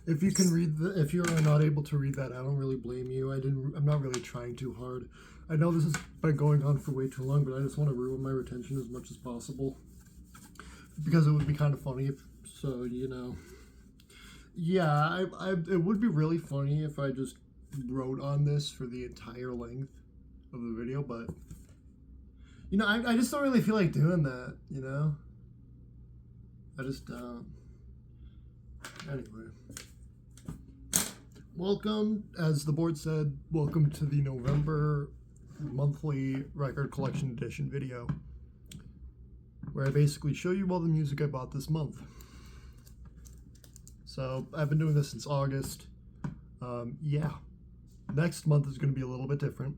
If you can read if you're not able to read that, I don't really blame you. I'm not really trying too hard. I know this has been going on for way too long, but I just want to ruin my retention as much as possible because it would be kind of funny if, so you know. Yeah, it would be really funny if I just wrote on this for the entire length of the video, but you know, I just don't really feel like doing that, you know? I just don't. Anyway. Welcome, as the board said, welcome to the November monthly record collection edition video, where I basically show you all the music I bought this month. So, I've been doing this since August. Yeah. Next month is going to be a little bit different,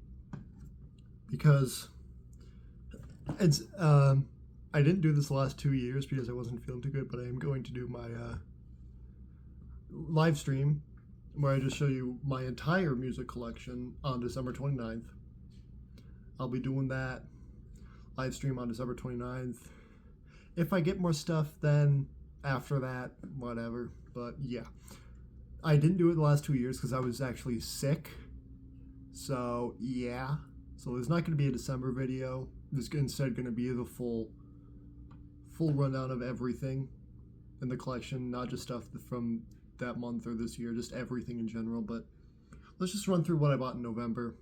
because it's, I didn't do this the last 2 years because I wasn't feeling too good, but I am going to do my, live stream where I just show you my entire music collection on December 29th. I'll be doing that live stream on December 29th. If I get more stuff, then after that, whatever. But yeah, I didn't do it the last 2 years because I was actually sick. So yeah, so there's not going to be a December video. There's instead going to be the full rundown of everything in the collection, not just stuff from that month or this year, just everything in general. But let's just run through what I bought in November.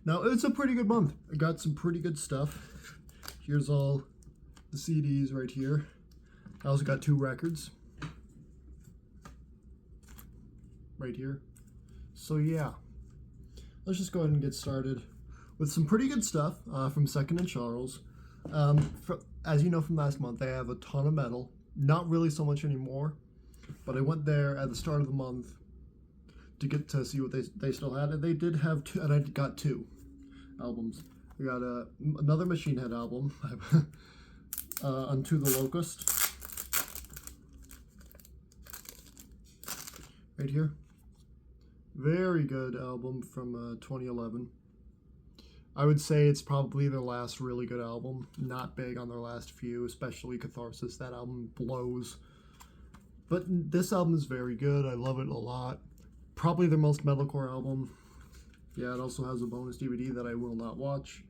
Now, it's a pretty good month. I got some pretty good stuff. Here's all the CDs right here. I also got 2 records right here. So yeah, let's just go ahead and get started with some pretty good stuff from Second and Charles. As you know from last month, they have a ton of metal. Not really so much anymore, but I went there at the start of the month to get to see what they still had, and they did have 2, and I got 2 albums. I got another Machine Head album, Unto the Locust, right here. Very good album from 2011. I would say it's probably their last really good album. Not big on their last few, especially Catharsis. That album blows. But this album is very good. I love it a lot. Probably their most metalcore album. Yeah, it also has a bonus DVD that I will not watch.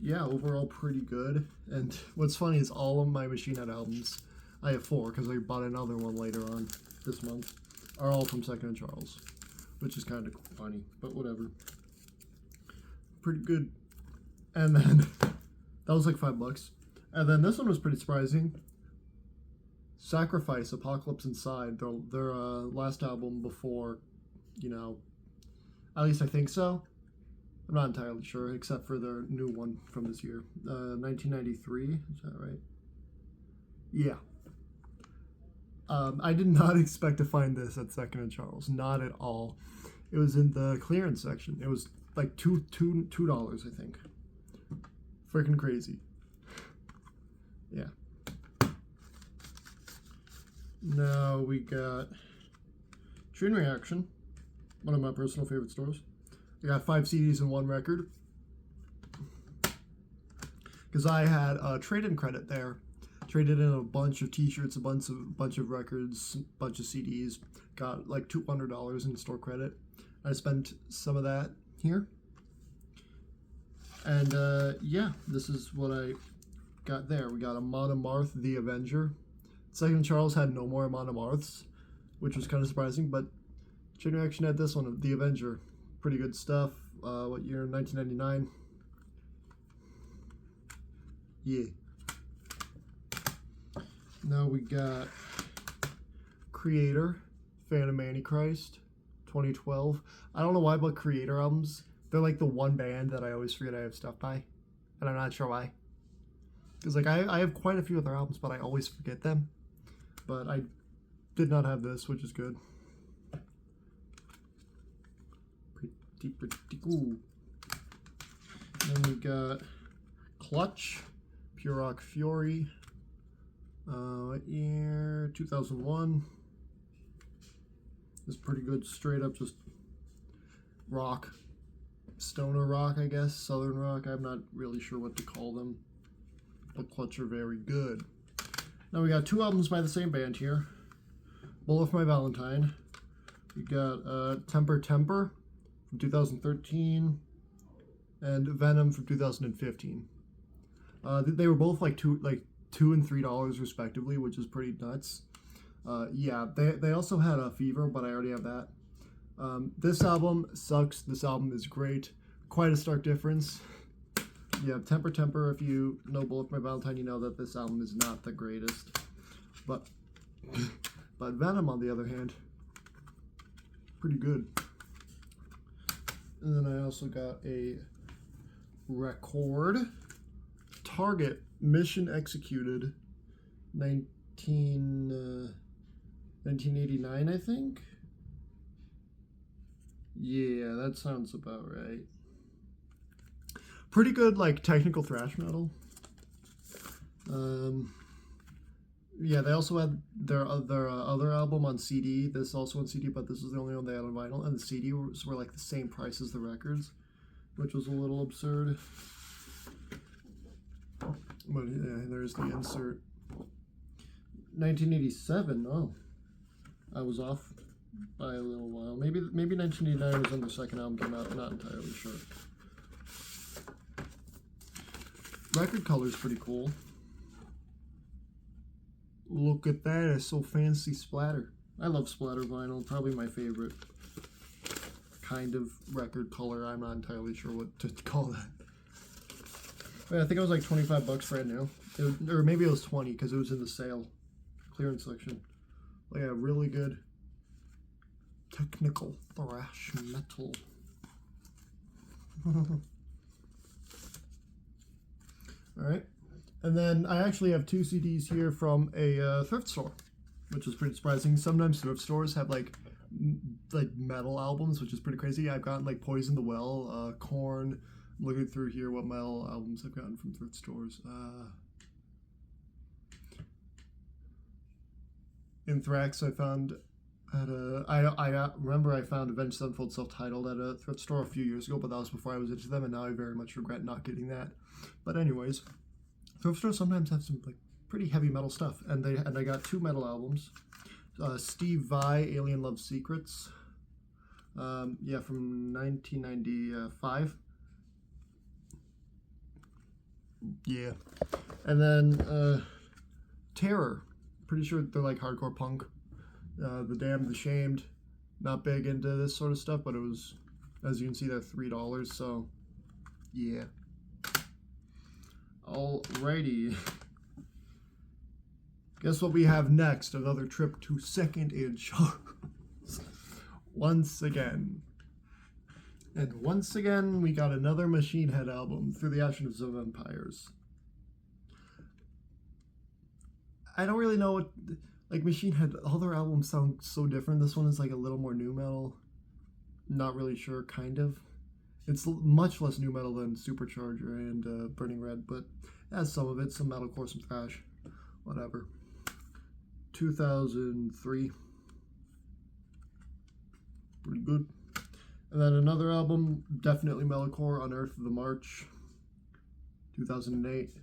Yeah, overall pretty good. And what's funny is all of my Machine Head albums, I have 4 because I bought another one later on this month, are all from Second and Charles, which is kind of funny, but whatever. Pretty good. And then that was like $5. And then this one was pretty surprising. Sacrifice, Apocalypse Inside, their last album before, you know, at least I think so. I'm not entirely sure, except for their new one from this year, 1993. Is that right? Yeah. I did not expect to find this at Second and Charles, not at all. It was in the clearance section. It was like $2, I think. Freaking crazy. Yeah. Now we got Chain Reaction, one of my personal favorite stores. I got 5 CDs and 1 record because I had a trade-in credit there. Traded in a bunch of T-shirts, a bunch of records, a bunch of CDs. Got like $200 in store credit. I spent some of that here. And yeah, this is what I got there. We got Amon Amarth, The Avenger. Second Charles had no more Amon Amarths, which was kind of surprising, but Chain Reaction had this one, The Avenger. Pretty good stuff. What year? 1999. Yeah. Now we got Creator, Phantom Antichrist, 2012. I don't know why, but Creator albums, they're like the one band that I always forget I have stuff by, and I'm not sure why. Because like I have quite a few of their albums, but I always forget them. But I did not have this, which is good. Pretty cool. Then we got Clutch, Pure Rock Fury. Year 2001. It's pretty good, straight up just rock, stoner rock, I guess, southern rock. I'm not really sure what to call them, but Clutch are very good. Now we got 2 albums by the same band here. Bullet for My Valentine. We got Temper Temper from 2013 and Venom from 2015. They were both like $2 and $3 respectively, which is pretty nuts. Yeah, they also had a Fever, but I already have that. This album sucks. This album is great. Quite a stark difference. Yeah, Temper Temper. If you know Bullet for My Valentine, you know that this album is not the greatest. But Venom, on the other hand, pretty good. And then I also got a record. Target, Mission Executed, 1989, I think? Yeah, that sounds about right. Pretty good, like, technical thrash metal. Yeah, they also had their other album on CD. This also on CD, but this was the only one they had on vinyl. And the CDs were like the same price as the records, which was a little absurd. But yeah, there's the insert. 1987. Oh, I was off by a little while. Maybe 1989 was when the second album came out. I'm not entirely sure. Record color's pretty cool. Look at that, it's so fancy. Splatter. I love splatter vinyl, probably my favorite kind of record color. I'm not entirely sure what to call that. But I think it was like $25 brand new. Or maybe it was 20 because it was in the sale clearance section. But yeah, really good technical thrash metal. Alright. And then I actually have 2 CDs here from a thrift store, which is pretty surprising. Sometimes thrift stores have like metal albums, which is pretty crazy. I've gotten like Poison the Well, Korn. I'm looking through here what metal albums I've gotten from thrift stores. Anthrax I found at I remember I found Avenged Sevenfold self-titled at a thrift store a few years ago, but that was before I was into them, and now I very much regret not getting that. But anyways, thrift stores sometimes have some like pretty heavy metal stuff, and I got 2 metal albums. Steve Vai, Alien Love Secrets. Yeah, from 1995. Yeah. And then Terror. Pretty sure they're like hardcore punk. The Damned, the Shamed. Not big into this sort of stuff, but it was, as you can see, they're $3, so yeah. Alrighty. Guess what we have next? Another trip to Second and Charles. Once again. And once again, we got another Machine Head album, Through the Ashes of Empires. I don't really know what, like, Machine Head, all their albums sound so different. This one is like a little more nu metal. Not really sure, kind of. It's much less nu metal than Supercharger and Burning Red, but it has some of it, some metalcore, some thrash, whatever. 2003. Pretty good. And then another album, definitely metalcore, Unearth the March, 2008.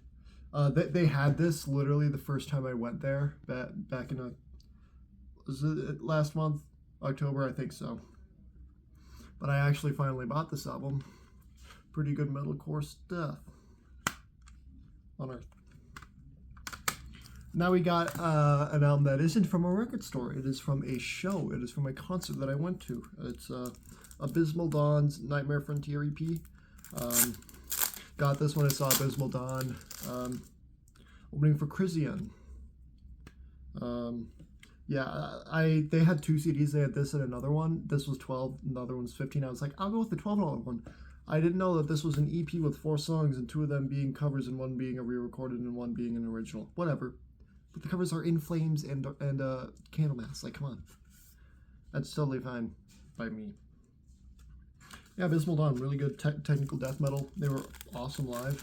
They had this literally the first time I went there, back in was it last month? October, I think so. But I actually finally bought this album. Pretty good metalcore stuff. Unearth. Now we got an album that isn't from a record store. It is from a show. It is from a concert that I went to. It's Abysmal Dawn's Nightmare Frontier EP. Got this when I saw Abysmal Dawn opening for Crisian. Yeah, they had 2 CDs. They had this and another one. This was 12, and the other one's 15. I was like, I'll go with the $12 one. I didn't know that this was an EP with 4 songs, and 2 of them being covers, and 1 being a re-recorded, and 1 being an original. Whatever. But the covers are In Flames and Candlemass. Like, come on. That's totally fine by me. Yeah, Abysmal Dawn, really good technical death metal. They were awesome live.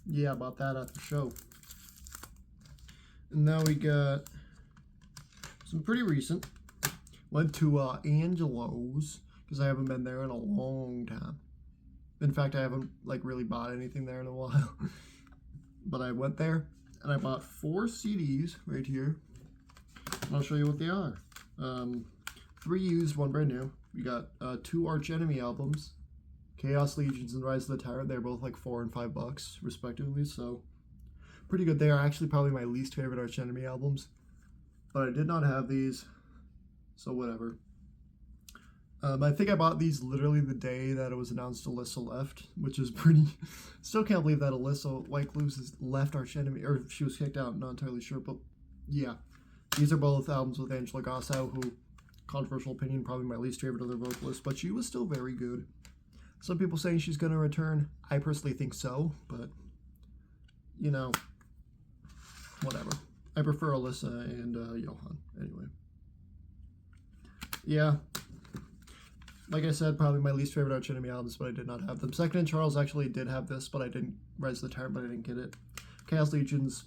Yeah, I bought that at the show. And now we got some pretty recent. Went to Angelo's, because I haven't been there in a long time. In fact, I haven't like really bought anything there in a while. But I went there. And I bought 4 CDs right here. And I'll show you what they are. 3 used, 1 brand new. We got 2 Arch Enemy albums, Chaos Legions and Rise of the Tyrant. They're both like $4 and $5 respectively, so pretty good. They are actually probably my least favorite Arch Enemy albums, but I did not have these, so whatever. I think I bought these literally the day that it was announced Alyssa left, which is pretty. Still can't believe that Alyssa White-Clues has left Arch Enemy, or she was kicked out. I'm not entirely sure, but yeah, these are both albums with Angela Gossow, who, controversial opinion, probably my least favorite other vocalist, but she was still very good. Some people saying she's going to return. I personally think so, but, you know, whatever. I prefer Alyssa and Johan, anyway. Yeah. Like I said, probably my least favorite Arch Enemy albums, but I did not have them. Second and Charles actually did have this, but I didn't. Rise of the Tyrant, but I didn't get it. Chaos Legions,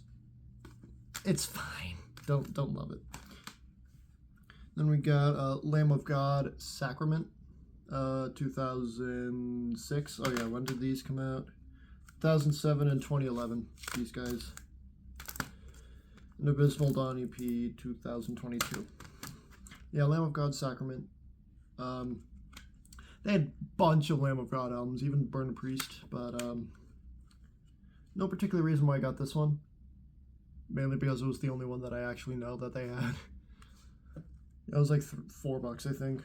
it's fine. Don't love it. Then we got Lamb of God, Sacrament, 2006. Oh yeah, when did these come out? 2007 and 2011, these guys. An Abysmal Dawn EP, 2022. Yeah, Lamb of God, Sacrament. They had a bunch of Lamb of God albums, even Burn a Priest, but no particular reason why I got this one. Mainly because it was the only one that I actually know that they had. It was like $4, I think.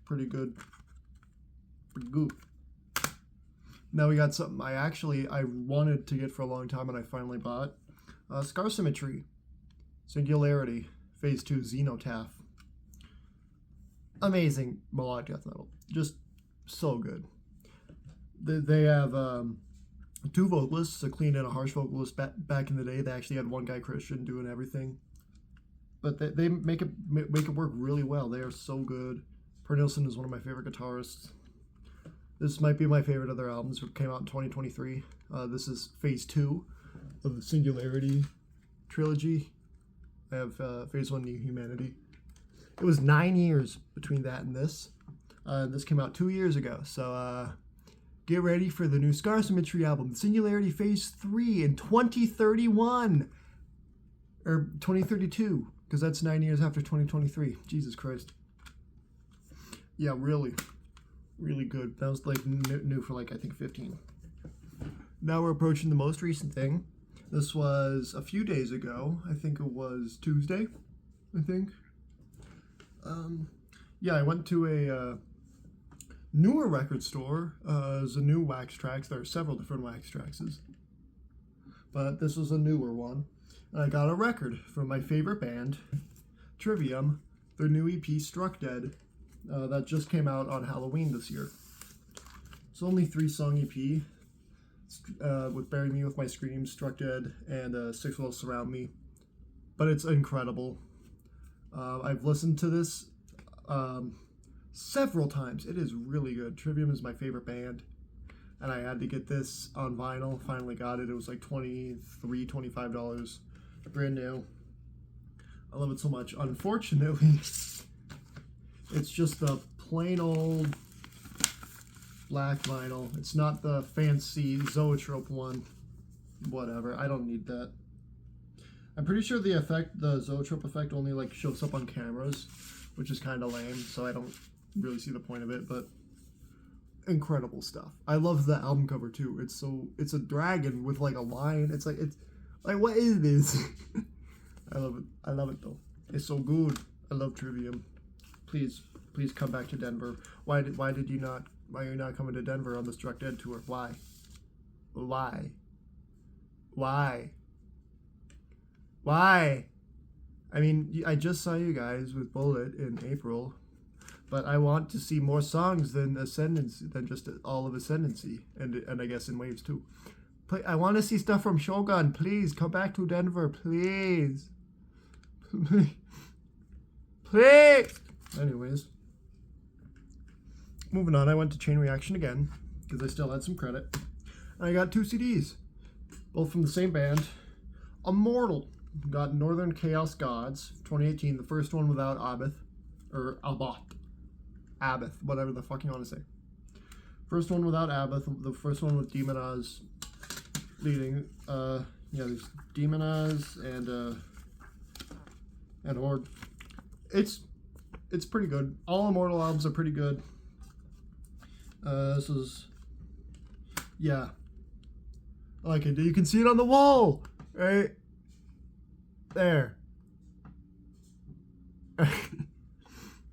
Pretty good. Pretty good. Now we got something I wanted to get for a long time and I finally bought. Scar Symmetry. Singularity. Phase 2 Xenotaph. Amazing melodic death metal. Just so good. They have 2 vocalists, a clean and a harsh vocalist. Back in the day, they actually had one guy Christian doing everything. But they make it work really well. They are so good. Per Nilsson is one of my favorite guitarists. This might be my favorite of their albums. It came out in 2023. This is Phase 2 of the Singularity trilogy. I have Phase 1 New Humanity. It was 9 years between that and this. This came out 2 years ago. So get ready for the new Scar Symmetry album, Singularity Phase 3 in 2031. Or 2032. Because that's 9 years after 2023. Jesus Christ. Yeah, really. Really good. That was like new for like, I think 15. Now we're approaching the most recent thing. This was a few days ago. I think it was Tuesday. I think. Yeah, I went to a newer record store. There's a new Wax Trax. There are several different Wax Traxes. But this was a newer one. And I got a record from my favorite band, Trivium, their new EP, Struck Dead, that just came out on Halloween this year. It's only 3-song EP, with Bury Me With My Screams, Struck Dead, and Six Will Surround Me. But it's incredible. I've listened to this several times. It is really good. Trivium is my favorite band. And I had to get this on vinyl. Finally got it. It was like $23, $25. Brand new. I love it so much. Unfortunately, it's just the plain old black vinyl. It's not the fancy Zoetrope one. Whatever. I don't need that. I'm pretty sure the Zoetrope effect only like shows up on cameras, which is kind of lame, so I don't really see the point of it, but incredible stuff. I love the album cover too. It's a dragon with like a lion. It's like what is this? I love it. I love it though. It's so good. I love Trivium. Please come back to Denver. Why are you not coming to Denver on the Struck Dead tour? Why? I mean, I just saw you guys with Bullet in April, but I want to see more songs than Ascendancy, than just all of Ascendancy, and I guess in Waves too. I want to see stuff from Shogun. Please come back to Denver, please. Please. Anyways, moving on. I went to Chain Reaction again because I still had some credit, and I got 2 CDs, both from the same band. Immortal got Northern Chaos Gods 2018. The first one without Abath, or Abath, whatever the fuck you want to say. First one without Abath. The first one with Demon Oz. leading. Yeah, there's Demonize and Horde. It's pretty good. All Immortal albums are pretty good. This is, yeah, I like it. You can see it on the wall, right there.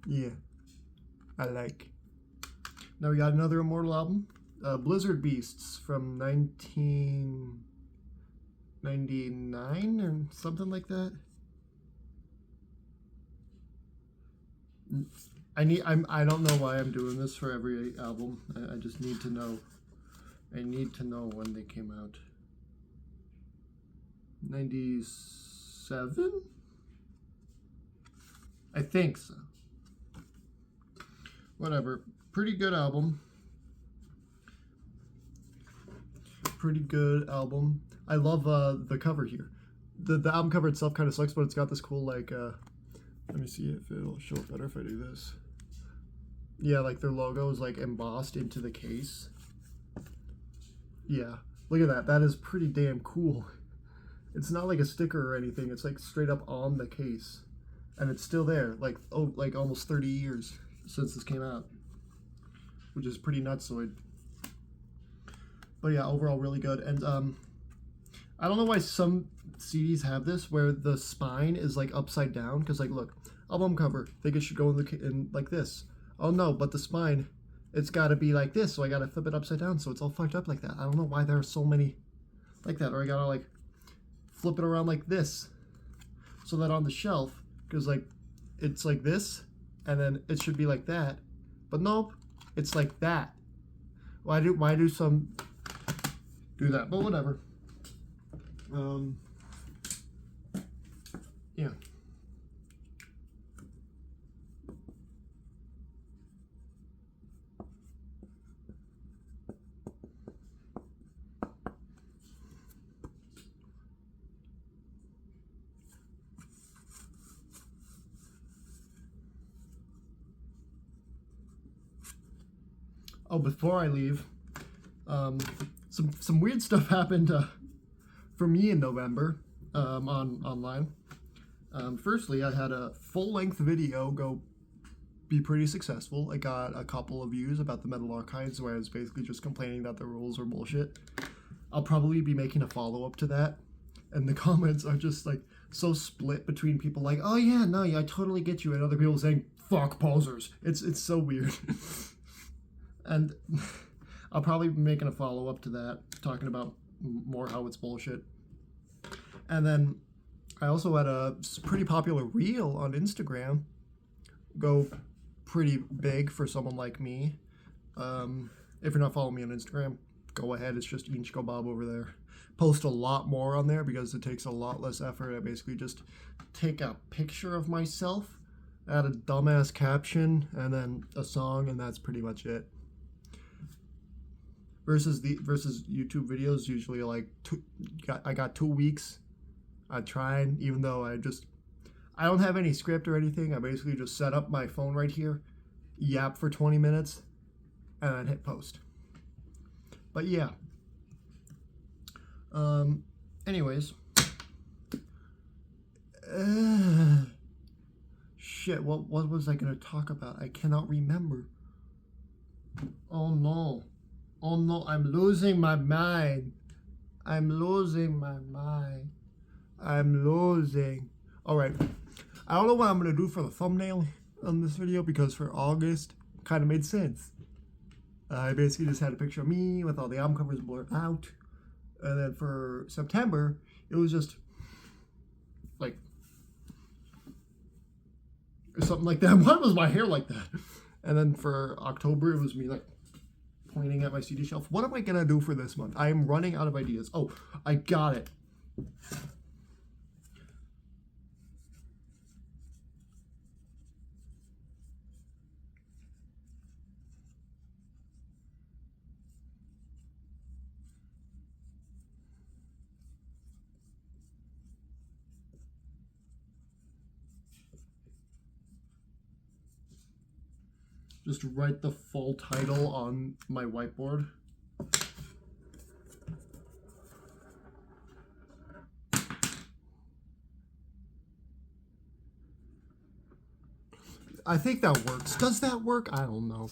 Yeah, I like. Now we got another Immortal album, Blizzard Beasts from 1999 or something like that. I don't know why I'm doing this for every album. I just need to know. I need to know when they came out. 97? I think so. Whatever. Pretty good album. Pretty good album. I love the cover here. The album cover itself kind of sucks, but it's got this cool, like, let me see if it'll show it better if I do this. Yeah, like their logo is like embossed into the case. Yeah, look at that. That is pretty damn cool. It's not like a sticker or anything. It's like straight up on the case. And it's still there, like, oh, like almost 30 years since this came out. Which is pretty nutsoid. But yeah, overall really good. And I don't know why some CDs have this where the spine is like upside down, because like look, album cover, think it should go in like this. Oh no, but the spine, it's got to be like this, so I got to flip it upside down, so it's all fucked up like that. I don't know why there are so many like that, or I got to like flip it around like this so that on the shelf, because like it's like this and then it should be like that, but nope, it's like that. Why do some do that? But whatever. Yeah. Oh, before I leave, some weird stuff happened for me in November online. Firstly, I had a full-length video go be pretty successful. I got a couple of views about the Metal Archives, where I was basically just complaining that the rules were bullshit. I'll probably be making a follow-up to that, and the comments are just like so split between people like, oh yeah, no, yeah, I totally get you, and other people saying, fuck posers. It's so weird. And I'll probably be making a follow-up to that, talking about more how it's bullshit. And then I also had a pretty popular reel on Instagram go pretty big for someone like me. If you're not following me on Instagram, go ahead. It's just Inchko Bob over there. Post a lot more on there because it takes a lot less effort. I basically just take a picture of myself, add a dumbass caption, and then a song, and that's pretty much it. Versus YouTube videos, usually like I got 2 weeks. I tried, even though I don't have any script or anything. I basically just set up my phone right here, yap for 20 minutes, and then hit post. But yeah. Anyways. Shit, what was I gonna talk about? I cannot remember. Oh no. Oh no, I'm losing my mind. I'm losing my mind. I'm losing. Alright. I don't know what I'm going to do for the thumbnail on this video, because for August, kind of made sense. I basically just had a picture of me with all the album covers blurred out. And then for September, it was just like something like that. Why was my hair like that? And then for October, it was me like pointing at my CD shelf. What am I going to do for this month? I am running out of ideas. Oh, I got it. Just write the full title on my whiteboard. I think that works. Does that work? I don't know.